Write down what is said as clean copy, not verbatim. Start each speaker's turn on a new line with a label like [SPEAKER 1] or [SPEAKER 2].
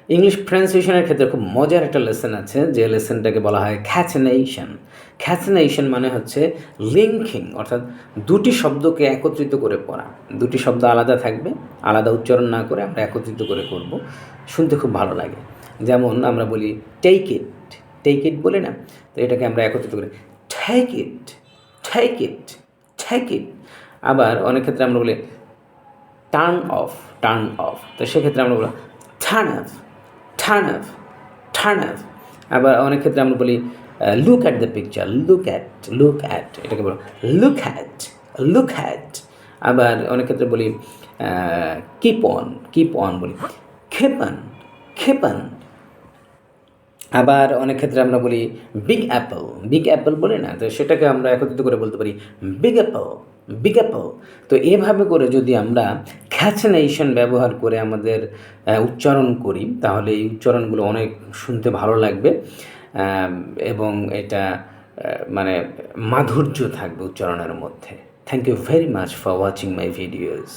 [SPEAKER 1] English প্রনাউন্সিয়েশনের ক্ষেত্রে খুব মজার একটা লেসন আছে, যে লেসনটাকে বলা হয় খ্যাথনেশন। খ্যাথনেশন মানে হচ্ছে লিঙ্কিং, অর্থাৎ দুটি শব্দকে একত্রিত করে পড়া। দুটি শব্দ আলাদা থাকবে, আলাদা উচ্চারণ না করে আমরা একত্রিত করে করব, শুনতে খুব ভালো লাগে। যেমন আমরা বলি টেক ইট, টেক ইট বলি না, তো এটাকে আমরা একত্রিত করি take it, take it, take it. আবার অনেক ক্ষেত্রে আমরা বলি টার্ন অফ, টার্ন অফ, তো সেক্ষেত্রে আমরা বলি turn off, turn off, turn off. আবার অনেক ক্ষেত্রে আমরা বলি look at the picture, look at, look at, এটাকে বলো লুক অ্যাট, লুক অ্যাট। আবার অনেক ক্ষেত্রে বলি কিপ অন, কিপ অন বলি খেপন, খেপন। আবার অনেক ক্ষেত্রে আমরা বলি বিগ অ্যাপল, বিগ অ্যাপল বলি না, তো সেটাকে আমরা একত্রিত করে বলতে পারি বিগ অ্যাপল, বিগ অ্যাপল। তো এভাবে করে যদি আমরা খ্যাচনেশন ব্যবহার করে আমাদের উচ্চারণ করি, তাহলে এই উচ্চারণগুলো অনেক শুনতে ভালো লাগবে, এবং এটা মানে মাধুর্য থাকবে উচ্চারণের মধ্যে। Thank you very much for watching my videos.